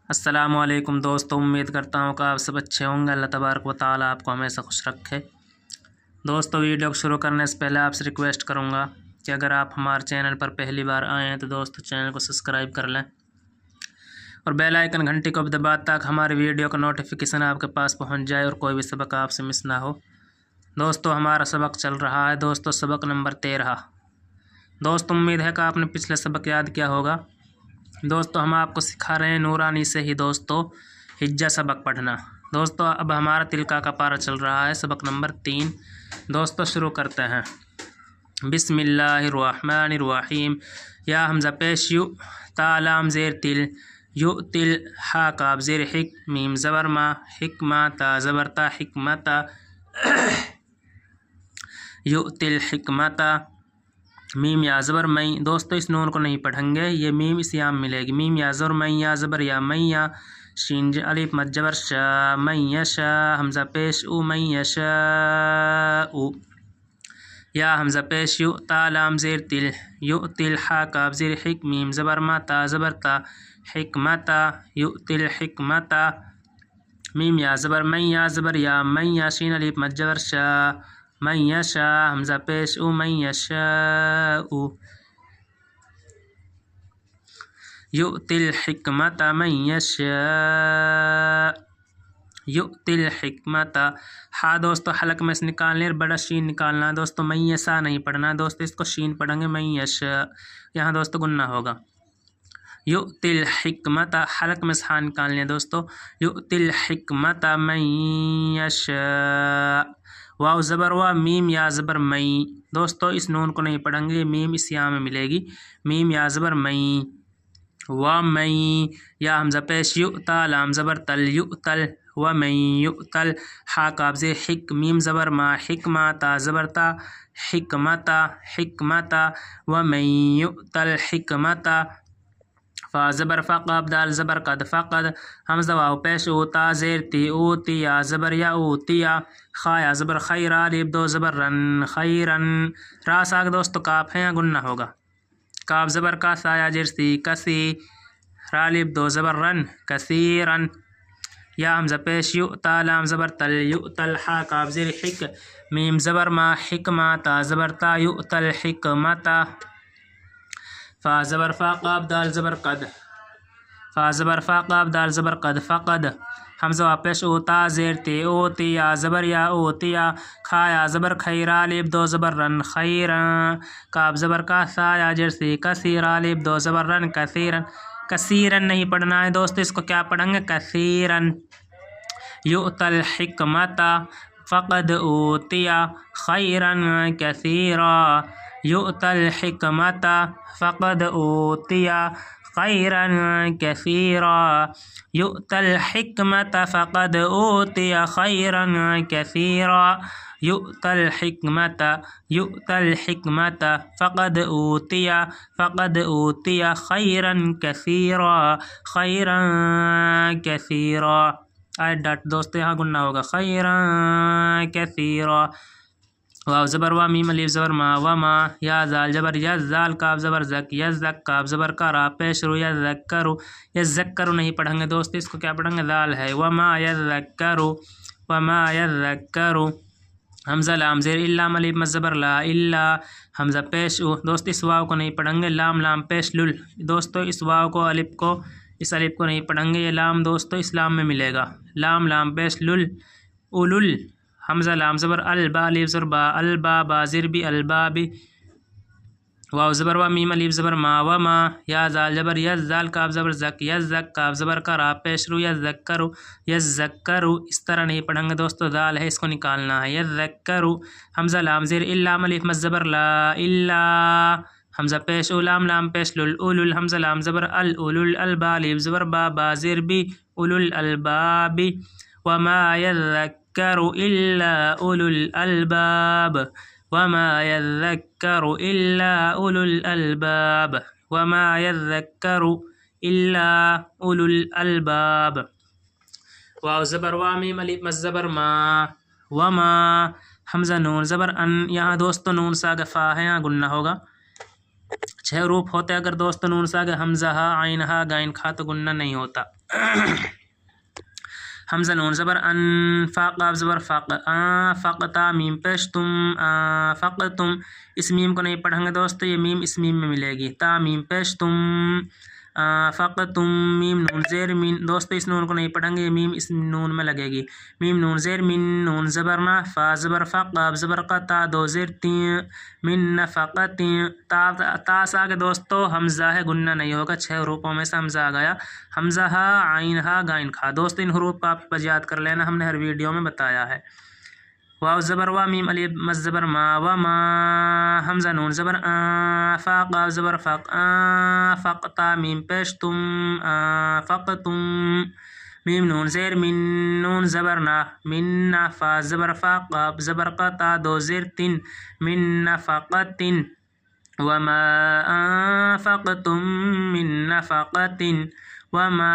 السلام علیکم دوستوں، امید کرتا ہوں کہ آپ سب اچھے ہوں گے۔ اللہ تبارک و تعالیٰ آپ کو ہمیشہ خوش رکھے۔ دوستوں، ویڈیو کو شروع کرنے سے پہلے آپ سے ریکویسٹ کروں گا کہ اگر آپ ہمارے چینل پر پہلی بار آئے ہیں تو دوستوں چینل کو سبسکرائب کر لیں اور بیل آئیکن گھنٹی کو بھی دبائیں تاکہ ہماری ویڈیو کا نوٹیفیکیشن آپ کے پاس پہنچ جائے اور کوئی بھی سبق آپ سے مس نہ ہو۔ دوستوں، ہمارا سبق چل رہا ہے سبق نمبر 13۔ دوستوں، امید ہے کہ آپ نے پچھلے سبق یاد کیا ہوگا۔ دوستوں، ہم آپ کو سکھا رہے ہیں نورانی سے ہی ہجہ سبق پڑھنا۔ دوستوں، اب ہمارا تلقا کا پارہ چل رہا ہے سبق نمبر 3۔ دوستوں، شروع کرتے ہیں۔ بسم اللہ الرحمن الرحیم۔ یا حمزہ پیش یو، تا لام زیر تل، یو تل، ہا کاف زیر حک، میم زبر ما، حکمہ تا زبر تا، حکمتا، یو تل حکمتا، میم یا زبر مئی۔ دوستو اس نون کو نہیں پڑھیں گے، یہ میم اس یام ملے گی۔ میم یا زبر مئی، یا زبر یا مئی، یا شین الف مد جبر شا، مئی یشا، حمزہ پیش او، مئی یشا او۔ یا حمزہ پیش یو، تا لام زیر تل، یو تل، ہا کاف زیر حک، میم زبر ما، تا زبر تا، حکمتا، یو تل حکمتا، میم یا زبر مئی، یا زبر یا مئی، یا شین الف مد جبر شا، مئی یشا، حمزہ پیش او، مئی یشا او۔ یؤتی الحکمت من یشاء، یؤتی الحکمت۔ ہاں دوستو حلق میں سے نکالنے اور بڑا شین نکالنا ہے دوستو، من یشاء نہیں پڑھنا ہے دوستو، اس کو شین پڑھیں گے، من یشاء، یہاں دوستو گننا ہوگا۔ یؤتی الحکمت، حلق میں سے ہاں نکالنے ہیں دوستو، یؤتی الحکمت من یشاء، واو زبر وا، میم یا زبر مئی۔ دوستو اس نون کو نہیں پڑھیں گے، میم اس یہاں میں ملے گی، میم یا زبر مئی، و مئی، یا حمزہ پیش یو، تا لام زبر تل، یؤتل، و مئی یؤتل، ہا کاف زیر حک، میم زبر ما، حکمہ تا زبر تا، حکمتا، حکمتا، و مئی یؤتل حکمتا، فا زبر فا، قاف دال زبر قد، فقد، حمزہ واو پیش او، تا زیر تی، اوتی، یا زبر یا اوتیا، خا یا زبر خیر، الف دو زبر رن، خیرن، را ساگ دوستو کاف ہے، گننا ہوگا، کاف زبر کا، سا یا جر سی، کسی، را الف دو زبر رن، کثیرن، یا حمزہ پیش یو، تا لام زبر تل، یؤتل، ہا کاف زیر حک، میم زبر ما، حکمہ تا زبر تا، یؤتل حکمتا، فا زبر فا، قاف دال زبر قد، فا زبر فا، قاف دال زبر قد، فقد، حمزہ واو پیش او، تا زیر تی، اوتی، یا زبر یا اوتیا، کھا یا زبر خیرا، الف دو زبر رن، خیرن، کاف زبر کا، سا یا جر سی، کثیرا، الف دو زبر رن، کثیرن، کثیرن نہیں پڑھنا ہے دوستو، اس کو کیا پڑھیں گے، کثیرن۔ یؤتی الحکمت فقد اوتیا خیرا کثیرا، یؤتی الحکمت فقد اوتیا خیرا کثیرا، یؤتی الحکمت فقد اوتیا خیرا کثیرا، یؤتی الحکمت، یؤتی الحکمت فقد اوتیا، فقد اوتیا خیرا کثیرا، خیرا کثیرا، آئے ڈاٹ دوستو یہاں گننا ہوگا، خیرا کثیرا، واو زبر وا، میم الف زبر ما، وما، یا زال جبر یز، زال کاف زبر زک، یزک، کاف زبر کا، را پیش رو، یذکرو، یذکرو نہیں پڑھیں گے دوستو، اس کو کیا پڑھیں گے، زال ہے، وما یذکرو، وما یذکرو، حمزہ لام زیر الام الف مد زبر لا، الا، حمزہ پیش او، دوست اس واو کو نہیں پڑھیں گے، لام لام پیش لل، دوستو اس واو کو، الف کو، اس الف کو نہیں پڑھیں گے، یہ لام دوستو اس لام میں ملے گا، لام لام پیش لل، اولل، حمزہ لام زبر البا، الف زبر با، البا، با زیر بی، البابی، واو زبر وا، میم الف زبر ما، وما، یا زال جبر یز، زال کاف زبر زک، یزک، کاف زبر کا، را پیش رو، یذکرو، یذکرو، اس طرح نہیں پڑھیں گے دوستو، دال ہے، اس کو نکالنا ہے، یذکرو، حمزہ لام زیر الام الف مد زبر لا، الا، حمزہ پیش او، لام لام پیش لل، اولل، حمزہ لام زبر ال، اولل، البا، الف زبر با، با زیر بی، اولل البابی، وما یذکر الا اولو الالباب، وما یذکر الا اولو الالباب، وما یذکر الا اولو الالباب، واو زبر وا، میم الف مد زبر ما، وما، حمزہ نون زبر ان، یہاں دوستو نون ساگ فا ہے، یہاں گننا ہوگا، 6 حروف ہوتے اگر دوستو نون ساگ حمزہ ہا، عین ہا، غین کھا تو گننا نہیں ہوتا۔ حمزہ نون زبر ان، فا قاف زبر فق، فقتا میم پیش تم، فقتم. اس میم کو نہیں پڑھیں گے دوستو، یہ میم اس میم میں ملے گی، تا میم پیش تم، فقتم. میم نون زیر من، دوستو اس نون کو نہیں پڑھیں گے، یہ میم اس نون میں لگے گی. میم نون زیر من، نون زبر نا، فا زبر فا، قاف زبر قا، تا دو زیر تین، من نفقتین. تا سے آگے دوستو حمزہ ہے، گننا نہیں ہوگا، 6 حروفوں میں سے حمزہ آ گیا. حمزہ ہا، عین ہا، غین کھا. دوستو ان حروف کا آپ یاد کر لینا، ہم نے ہر ویڈیو میں بتایا ہے. واو زبر وا، میم الف مد زبر ما، و ما. حمزہ نون زبر فا، قاف زبر فق، فقتا میم پیش تم، فقتم. میم نون زیر من، نون زبر نا، من نا، فا زبر فا، قاف زبر قا، تا دو زیر تین، من نفقتن. وما انفقتم من نفقتن، وما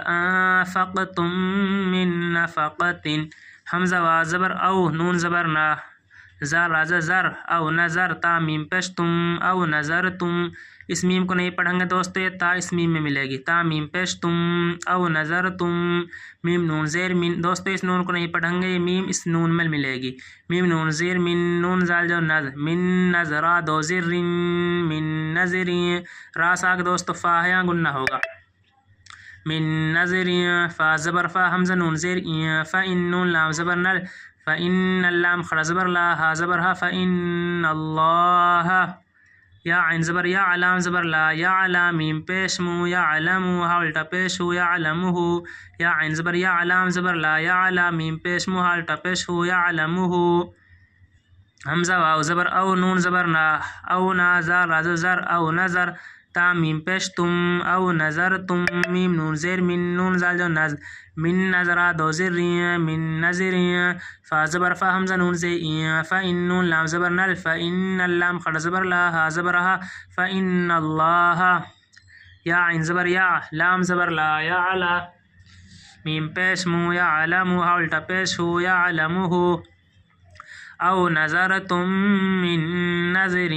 انفقتم من نفقتن. حمزہ وا زبر او، نون زبر نا، زار راجا زر، او نظر، تا میم پیش تم، او نظر تم. اس میم کو نہیں پڑھیں گے دوستو، یہ تا اس میم میں ملے گی، تا میم پیش تم، او نظر تم. میم نون زیر من، دوستو اس نون کو نہیں پڑھیں گے، یہ میم اس نون میں ملے گی. میم نون زیر من، نون زال جو نظر، من نظرا دو زر، من نظرین. را ساگ دوستو فا ہے، یہاں گننا ہوگا. من نظرین، فا زبر فا، حمزہ نون زیر فا ان، نون لام زبر نل، فإن اللام خڑا زبر لا، ہا زبر ہا، فإن اللہ. یا عین زبر یا، علام زبر لا، یا علا میم پیش مو، یا علمو، ہا الٹا پیش ہو، یا علمو. یا عین زبر یا، علام زبر لا، یا علا میم پیش مو، ہا الٹا پیش ہو، یا علمو. حمزہ واو زبر او، نون زبر نا، او نا، زار راز زر، او نظر، تا میم پیش تم، او نظر تم. میم نون زیر من، نون زال جو نز، من نظرا دو زر، من نظرین. فا زبر فا، حمزہ نون زیر فا ان، نون لام زبر نل، فإن اللام خڑا زبر لا، ہا زبر ہا، فإن اللہ. یا عین زبر یا، لام زبر لا، یا علا میم پیش مو، یا علمو، ہا الٹا پیش ہو، یا علمو. او نظرتم من نظر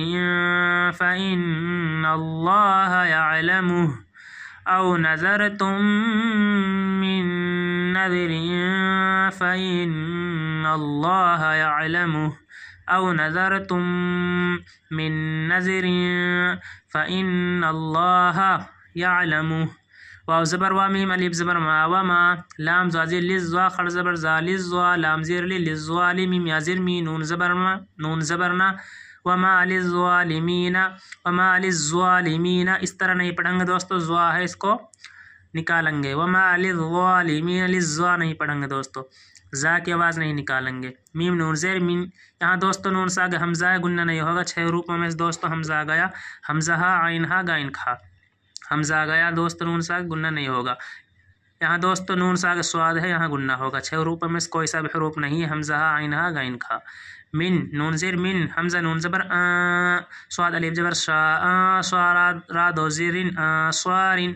فإن اللہ يعلمه، او نظرتم من نظر فإن اللہ يعلمه، او نظرتم من نظر فإن اللہ يعلمه. واو زبر وا، میم الف زبر ما، و ما. لام زازر لزوا، خڑ زبر زا، لزوا، لام زیر لزوالی، میم یا زر می، نون زبر ما، نون زبر نا. وما للظالمین، وما للظالمین. اس طرح نہیں پڑھیں گے دوستو، زوا ہے اس کو نکالیں گے. وما للظالمین، للزوا نہیں پڑھیں گے دوستو، زا کی آواز نہیں نکالیں گے. میم نون زیر من، یہاں دوستو نون سے آگے حمزہ ہے، گننا نہیں ہوگا، 6 حروفوں میں دوستو حمزہ آ گیا. حمزہ ہا، عین ہا، غین کھا. حمزہ آ گیا دوستو، نون سے آگے گننا نہیں ہوگا. یہاں دوستو نون سے آگے سواد ہے، یہاں گننا ہوگا. 6 حروفوں میں کوئی سا بھی حروف نہیں ہے. حمزہ ہا، عین ہا، غین کھا. من، نون زیر من، حمزہ نون زبر سواد الف زبر شا، سوارا را دو زیرین، سوارین.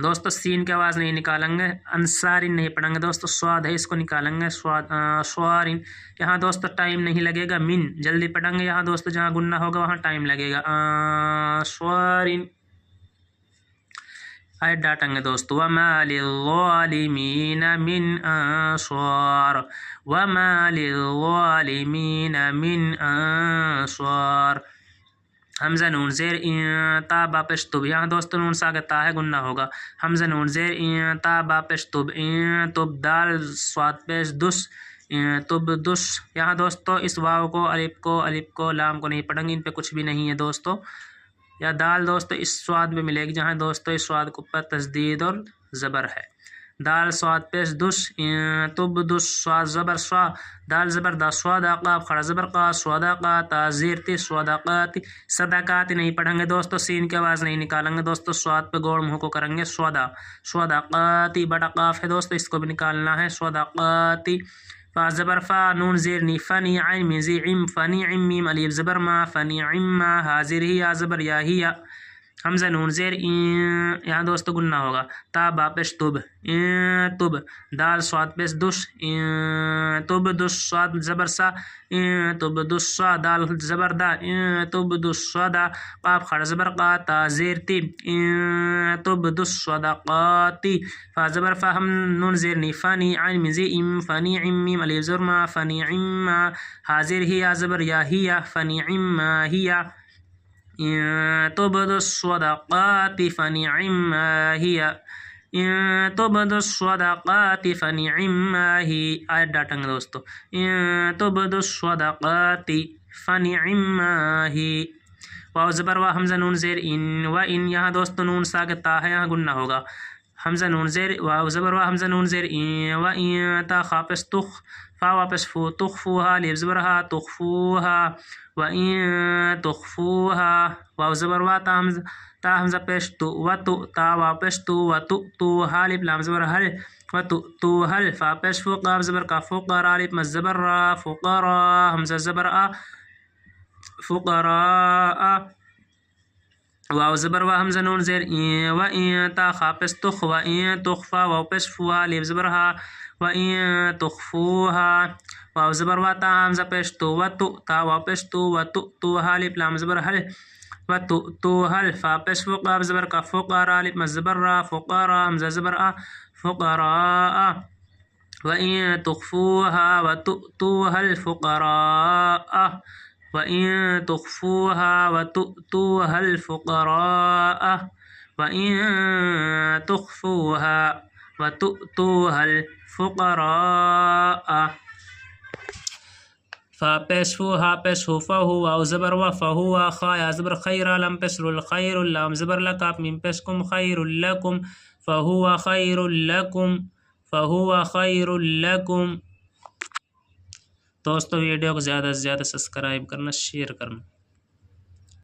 دوستو سین کی آواز نہیں نکالیں گے، انصارین نہیں پڑھیں گے دوستو، سواد ہے اس کو نکالیں گے، سواد، سوارین. یہاں دوستو ٹائم نہیں لگے گا، من جلدی پڑھیں گے. یہاں دوستو جہاں گننا ہوگا وہاں ٹائم لگے گا، سوارین. آیت ڈانٹیں گے دوستو. وما للظالمین من انصار، وما للظالمین من انصار. حمزہ نون زیر تا با پیش تب، یہاں دوستو نون سے آگے تا ہے، گننا ہوگا. حمزہ نون زیر تا با پیش تب، تب دال سواد پیش دس، تب دس. یہاں دوستو اس واو کو، الف کو لام کو نہیں پڑھیں گے، ان پہ کچھ بھی نہیں ہے دوستو. یا دال دوستو اس سواد میں ملے گی، جہاں دوستو اس سواد کو پر تشدید اور زبر ہے. دال سواد پیش دس، تب دس، سواد زبر سوا، دال زبر دا، سوادا قاف خڑا زبر قا، سوادقا، تا زیر تی، سوادقاتی. صدقاتی نہیں پڑھیں گے دوستو، سین کی آواز نہیں نکالیں گے دوستو، سواد پہ گوڑ منہ کو کریں گے، سودا. سوادقاتی بڑا قاف ہے دوستو، اس کو بھی نکالنا ہے، سوادقاتی. فا زبر فا، نون زیر نی، فنی عین میم زی عم، فنی عم میم الف زبر ما، فنی عم ما، ہا زیر ہی، یا زبر یا ہی. حمزہ نون زیر یہاں دوستو گننا ہوگا. تا با پیش تب تب. دال صاد پیش دش تب دش. صاد زبر سا تب دش سا. دال زبر دا تب دش صدا. قاف خڑ زبر قا. تا زیر تی تب دش صدقاتی. فا زبر فا. ہم نون زیر نی فانی. عین من زی ام فانی عم میم الف زر ما فانی عم. ها زیر ہی یا زبر یا ہی فانی عم ہی. تبدو الصدقات فنعما هي تبدو الصدقات فنعما هي. آیت ڈاٹیں گے دوستو. تبدو الصدقات فنعما هي. واو زبر وا. حمزہ نون زیر ان. و ان یہاں دوستو نون ساکت تا ہے یہاں گننا ہوگا. حمزہ نون زیر واو زبر وا. حمزہ نون زیر ان. و ان تا خا پس تخ. فا واپس فو تخفوها. لیف زبر ها تخفوها. و ان تخفوها. واو زبر وا. تا حمزہ پیش تو. و تو. تا واپس تو. و تو تو. ها لیف لام زبر هل. و تو تو هل. فا پیش فو. قاف زبر کا. فقرا. لیف مز زبر را. فقرا. حمزہ زبر آ. فقراء. واو زبر وا. حمزہ نون زیر و ان تا خا پس تخ. و ان تخفا. واو پیش فوها. لیف زبر ها. و ان تخفوها. واو زبر وا. تا حمزہ پیش تو. و تو. تا واو پیش تو. و تو تو. ها لیف لام زبر هل. و تو تو هل. فا پیش فو. قاف زبر کا. فقرا. لیف مز زبر را. فقرا. حمزہ زبر آ. فقراء. و ان تخفوها و تؤتوها الفقراء. و ان تخفوها و تؤتوها الفقراء. و ان تخفوها و تؤتوها الفقراء. فا پیش فو. ها پیش ہو. فہو. واو زبر و. فہو. خا یا زبر خیر. لم پیش رل. خیر. لام زبر لکاف. میم پیش کم. خیر لکم. فہو خیر لکم. فہو خیر لکم. دوستو ویڈیو کو زیادہ سے زیادہ سبسکرائب کرنا، شیئر کرنا.